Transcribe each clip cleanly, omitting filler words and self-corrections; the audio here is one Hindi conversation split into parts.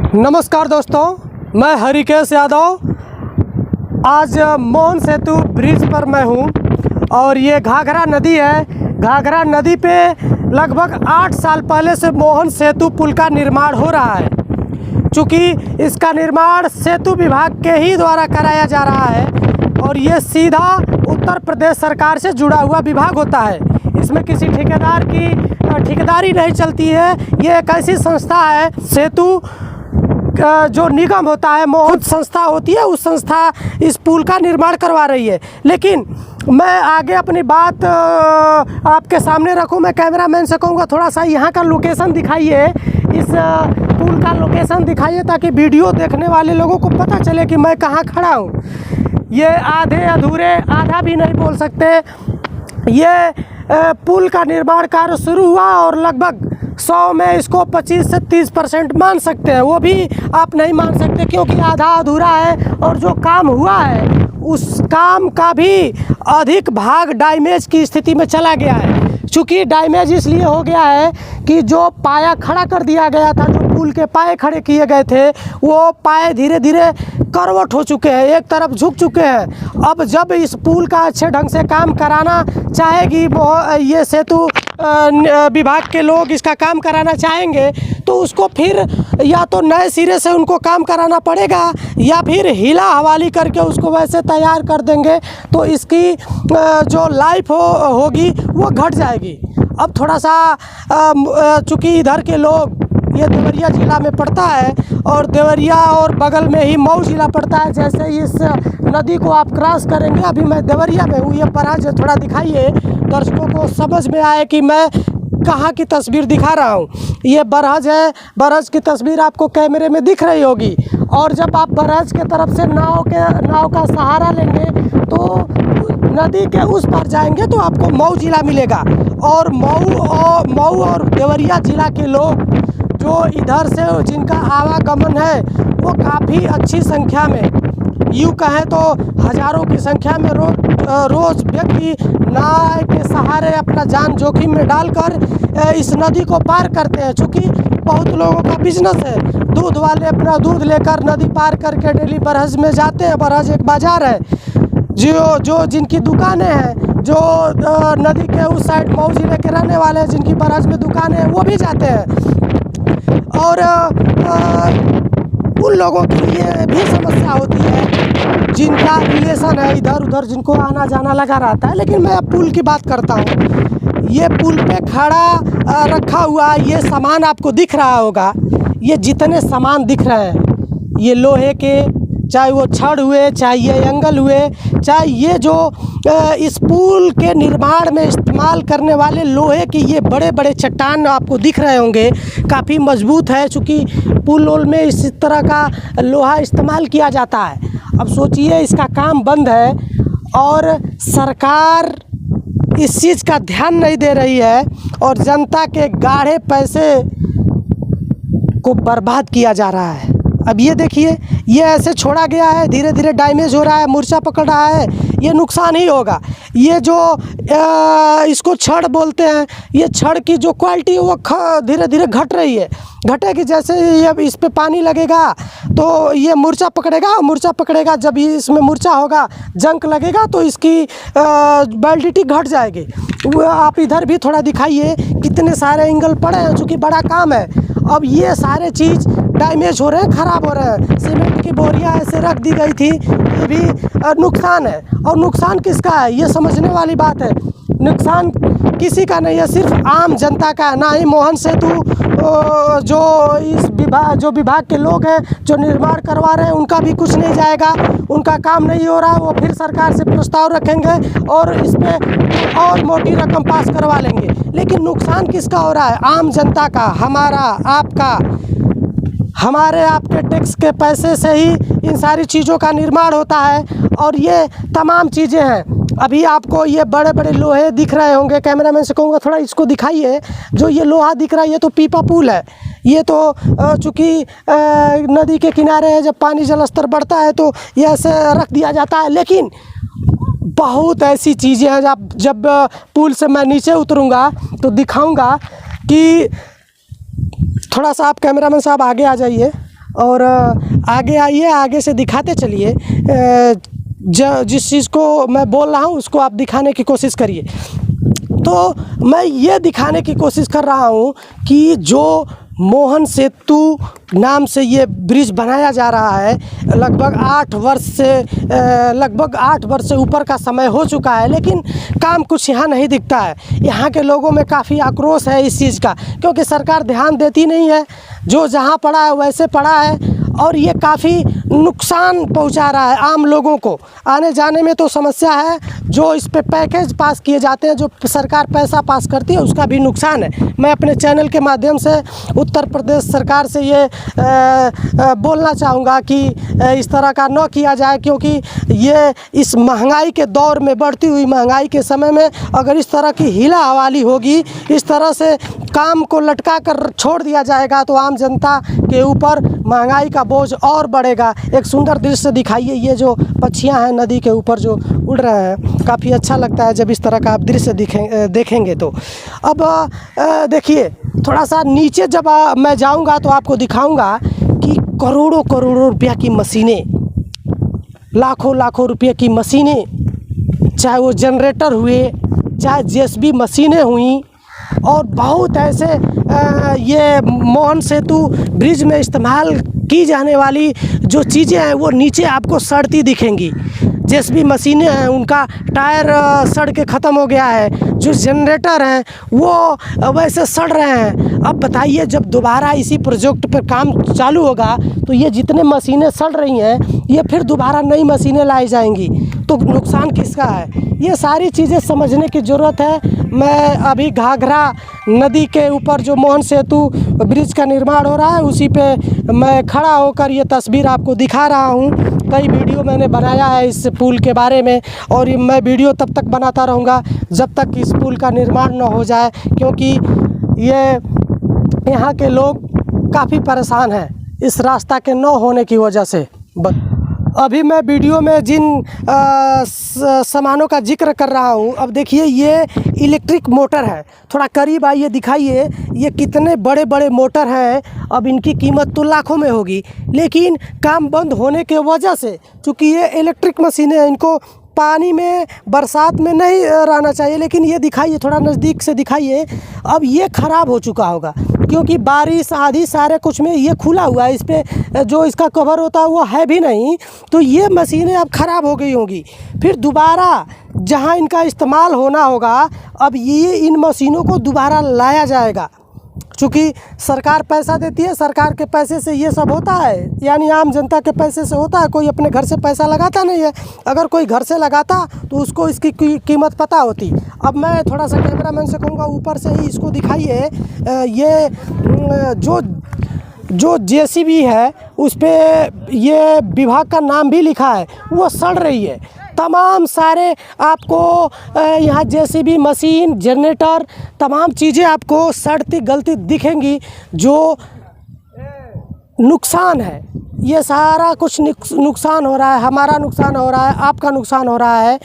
नमस्कार दोस्तों, मैं हरिकेश यादव। आज मोहन सेतु ब्रिज पर मैं हूँ और ये घाघरा नदी है। घाघरा नदी पे लगभग 8 साल पहले से मोहन सेतु पुल का निर्माण हो रहा है। चूँकि इसका निर्माण सेतु विभाग के ही द्वारा कराया जा रहा है और ये सीधा उत्तर प्रदेश सरकार से जुड़ा हुआ विभाग होता है। इसमें किसी ठेकेदार की ठेकेदारी नहीं चलती है। ये एक ऐसी संस्था है, सेतु जो निगम होता है, मोहन संस्था होती है, उस संस्था इस पुल का निर्माण करवा रही है। लेकिन मैं आगे अपनी बात आपके सामने रखूं। मैं कैमरामैन से कहूँगा थोड़ा सा यहाँ का लोकेशन दिखाइए, इस पुल का लोकेशन दिखाइए, ताकि वीडियो देखने वाले लोगों को पता चले कि मैं कहाँ खड़ा हूँ। ये आधे अधूरे, आधा भी नहीं बोल सकते। ये पुल का निर्माण कार्य शुरू हुआ और लगभग 100 में इसको 25 से 30% मान सकते हैं। वो भी आप नहीं मान सकते क्योंकि आधा अधूरा है और जो काम हुआ है उस काम का भी अधिक भाग डैमेज की स्थिति में चला गया है। चूँकि डैमेज इसलिए हो गया है कि जो पाया खड़ा कर दिया गया था, जो पुल के पाए खड़े किए गए थे, वो पाए धीरे धीरे करवट हो चुके हैं, एक तरफ झुक चुके हैं। अब जब इस पुल का अच्छे ढंग से काम कराना चाहेगी ये सेतु विभाग के लोग, इसका काम कराना चाहेंगे, तो उसको फिर या तो नए सिरे से उनको काम कराना पड़ेगा या फिर हिला हवाली करके उसको वैसे तैयार कर देंगे, तो इसकी जो लाइफ होगी वो घट जाएगी। अब थोड़ा सा चूँकि इधर के लोग, ये देवरिया ज़िला में पड़ता है और देवरिया और बगल में ही मऊ ज़िला पड़ता है। जैसे इस नदी को आप क्रॉस करेंगे, अभी मैं देवरिया में हूँ, ये बरहज थोड़ा दिखाइए, दर्शकों को समझ में आए कि मैं कहाँ की तस्वीर दिखा रहा हूँ। ये बरहज है, बरहज की तस्वीर आपको कैमरे में दिख रही होगी। और जब आप बरहज के तरफ से नाव का सहारा लेंगे तो नदी के उस पार जाएंगे तो आपको मऊ ज़िला मिलेगा। और मऊ और देवरिया ज़िला के लोग जो इधर से जिनका आवागमन है वो काफ़ी अच्छी संख्या में, यूँ कहें तो हज़ारों की संख्या में रोज़ व्यक्ति नाव के सहारे अपना जान जोखिम में डालकर इस नदी को पार करते हैं। चूँकि बहुत लोगों का बिजनेस है, दूध वाले अपना दूध लेकर नदी पार करके डेली बरहज में जाते हैं। बरहज एक बाज़ार है, जो जिनकी दुकानें हैं, जो नदी के उस साइड मऊ ज़िले के रहने वाले हैं, जिनकी बरहज में दुकानें हैं, वो भी जाते हैं। और उन लोगों के लिए भी समस्या होती है जिनका रिलेशन है इधर उधर, जिनको आना जाना लगा रहता है। लेकिन मैं अब पुल की बात करता हूँ। ये पुल पे खड़ा रखा हुआ ये सामान आपको दिख रहा होगा। ये जितने सामान दिख रहे हैं, ये लोहे के, चाहे वो छड़ हुए, चाहे ये एंगल हुए, चाहे ये जो इस पुल के निर्माण में इस्तेमाल करने वाले लोहे की ये बड़े बड़े चट्टान आपको दिख रहे होंगे, काफ़ी मजबूत है। चूँकि पुल में इस तरह का लोहा इस्तेमाल किया जाता है। अब सोचिए, इसका काम बंद है और सरकार इस चीज़ का ध्यान नहीं दे रही है और जनता के गाढ़े पैसे को बर्बाद किया जा रहा है। अब ये देखिए, ये ऐसे छोड़ा गया है, धीरे धीरे डैमेज हो रहा है, मूर्छा पकड़ रहा है, ये नुकसान ही होगा। ये जो इसको छड़ बोलते हैं, ये छड़ की जो क्वालिटी है वो धीरे धीरे घट रही है, घटेगी। जैसे ये इस पे पानी लगेगा तो ये मूर्छा पकड़ेगा, मूर्छा पकड़ेगा, जब इसमें मूर्छा होगा, जंक लगेगा तो इसकी वैलिडिटी घट जाएगी। वो आप इधर भी थोड़ा दिखाइए, कितने सारे एंगल पड़े हैं, चूँकि बड़ा काम है। अब ये सारे चीज़ डैमेज हो रहे हैं, ख़राब हो रहे हैं। सीमेंट की बोरियां ऐसे रख दी गई थी, ये भी नुकसान है। और नुकसान किसका है, ये समझने वाली बात है। नुकसान किसी का नहीं है, सिर्फ आम जनता का है। ना ही मोहन सेतु जो विभाग के लोग हैं, जो निर्माण करवा रहे हैं, उनका भी कुछ नहीं जाएगा। उनका काम नहीं हो रहा, वो फिर सरकार से प्रस्ताव रखेंगे और इस पर और मोटी रकम पास करवा लेंगे। लेकिन नुकसान किसका हो रहा है, आम जनता का, हमारा, आपका। हमारे आपके टैक्स के पैसे से ही इन सारी चीज़ों का निर्माण होता है और ये तमाम चीज़ें हैं। अभी आपको ये बड़े बड़े लोहे दिख रहे होंगे, कैमरामैन से कहूँगा थोड़ा इसको दिखाइए। जो ये लोहा दिख रहा है, ये तो पीपा पुल है। ये तो चूँकि नदी के किनारे है, जब पानी जल स्तर बढ़ता है तो ये ऐसे रख दिया जाता है। लेकिन बहुत ऐसी चीज़ें हैं, जब पुल से मैं नीचे उतरूँगा तो दिखाऊँगा कि थोड़ा सा आप कैमरामैन साहब आगे आ जाइए और आगे आइए, आगे से दिखाते चलिए। जिस चीज़ को मैं बोल रहा हूँ उसको आप दिखाने की कोशिश करिए। तो मैं ये दिखाने की कोशिश कर रहा हूँ कि जो मोहन सेतु नाम से ये ब्रिज बनाया जा रहा है, लगभग 8 वर्ष से ऊपर का समय हो चुका है, लेकिन काम कुछ यहाँ नहीं दिखता है। यहाँ के लोगों में काफ़ी आक्रोश है इस चीज़ का, क्योंकि सरकार ध्यान देती नहीं है। जो जहाँ पड़ा है वैसे पड़ा है और ये काफ़ी नुकसान पहुँचा रहा है आम लोगों को। आने जाने में तो समस्या है, जो इस पे पैकेज पास किए जाते हैं, जो सरकार पैसा पास करती है, उसका भी नुकसान है। मैं अपने चैनल के माध्यम से उत्तर प्रदेश सरकार से ये बोलना चाहूँगा कि इस तरह का न किया जाए, क्योंकि ये इस महंगाई के दौर में, बढ़ती हुई महंगाई के समय में अगर इस तरह की हीला हवाली होगी, इस तरह से काम को लटका कर छोड़ दिया जाएगा, तो आम जनता के ऊपर महंगाई का बोझ और बढ़ेगा। एक सुंदर दृश्य दिखाइए, ये जो पक्षियां हैं नदी के ऊपर जो उड़ रहे हैं, काफ़ी अच्छा लगता है जब इस तरह का आप दृश्य देखेंगे तो। अब देखिए, थोड़ा सा नीचे जब मैं जाऊंगा तो आपको दिखाऊंगा कि करोड़ों करोड़ों रुपया की मशीनें, लाखों लाखों रुपये की मशीनें, चाहे वो जनरेटर हुए, चाहे जेसीबी मशीनें हुई, और बहुत ऐसे ये मोहन सेतु ब्रिज में इस्तेमाल की जाने वाली जो चीज़ें हैं वो नीचे आपको सड़ती दिखेंगी। जेसीबी मशीनें हैं, उनका टायर सड़ के ख़त्म हो गया है। जो जनरेटर हैं वो वैसे सड़ रहे हैं। अब बताइए, जब दोबारा इसी प्रोजेक्ट पर काम चालू होगा तो ये जितने मशीनें सड़ रही हैं, ये फिर दोबारा नई मशीनें लाई जाएंगी, तो नुकसान किसका है? ये सारी चीज़ें समझने की ज़रूरत है। मैं अभी घाघरा नदी के ऊपर जो मोहन सेतु ब्रिज का निर्माण हो रहा है, उसी पे मैं खड़ा होकर ये तस्वीर आपको दिखा रहा हूँ। कई वीडियो मैंने बनाया है इस पुल के बारे में, और मैं वीडियो तब तक बनाता रहूँगा जब तक इस पुल का निर्माण न हो जाए, क्योंकि ये यहाँ के लोग काफ़ी परेशान हैं इस रास्ता के न होने की वजह से। अभी मैं वीडियो में जिन सामानों का जिक्र कर रहा हूँ, अब देखिए ये इलेक्ट्रिक मोटर है। थोड़ा करीब आइए, दिखाइए ये कितने बड़े बड़े मोटर हैं। अब इनकी कीमत तो लाखों में होगी, लेकिन काम बंद होने के वजह से, चूँकि ये इलेक्ट्रिक मशीनें हैं, इनको पानी में, बरसात में नहीं रहना चाहिए, लेकिन ये दिखाइए, थोड़ा नज़दीक से दिखाइए। अब ये ख़राब हो चुका होगा, क्योंकि बारिश आधी सारे कुछ में ये खुला हुआ है, इस पर जो इसका कवर होता है वो है भी नहीं, तो ये मशीनें अब ख़राब हो गई होंगी। फिर दोबारा जहां इनका इस्तेमाल होना होगा, अब ये इन मशीनों को दोबारा लाया जाएगा। चूँकि सरकार पैसा देती है, सरकार के पैसे से ये सब होता है, यानी आम जनता के पैसे से होता है। कोई अपने घर से पैसा लगाता नहीं है। अगर कोई घर से लगाता तो उसको इसकी कीमत पता होती। अब मैं थोड़ा सा कैमरामैन से कहूँगा, ऊपर से ही इसको दिखाइए। ये जो जेसीबी है उस पर ये विभाग का नाम भी लिखा है, वो सड़ रही है। तमाम सारे आपको यहाँ जेसीबी मशीन, जनरेटर, तमाम चीज़ें आपको सड़ती गलती दिखेंगी। जो नुकसान है, ये सारा कुछ नुकसान हो रहा है, हमारा नुकसान हो रहा है, आपका नुकसान हो रहा है।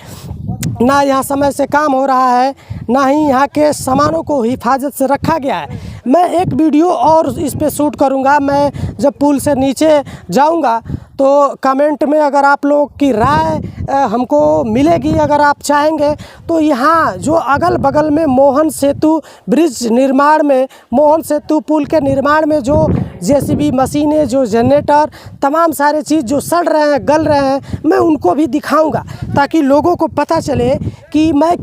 ना यहाँ समय से काम हो रहा है, ना ही यहाँ के सामानों को हिफाजत से रखा गया है। मैं एक वीडियो और इस पे शूट करूँगा। मैं जब पुल से नीचे जाऊँगा तो कमेंट में अगर आप लोग की राय हमको मिलेगी, अगर आप चाहेंगे तो यहाँ जो अगल बगल में मोहन सेतु ब्रिज निर्माण में, मोहन सेतु पुल के निर्माण में जो जेसीबी मशीनें, जो जनरेटर, तमाम सारे चीज़ जो सड़ रहे हैं, गल रहे हैं, मैं उनको भी दिखाऊंगा, ताकि लोगों को पता चले कि मैं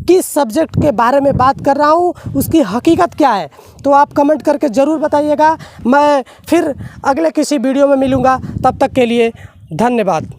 किस सब्जेक्ट के बारे में बात कर रहा हूँ, उसकी हकीकत क्या है। तो आप कमेंट करके ज़रूर बताइएगा। मैं फिर अगले किसी वीडियो में मिलूँगा, तब तक के लिए धन्यवाद।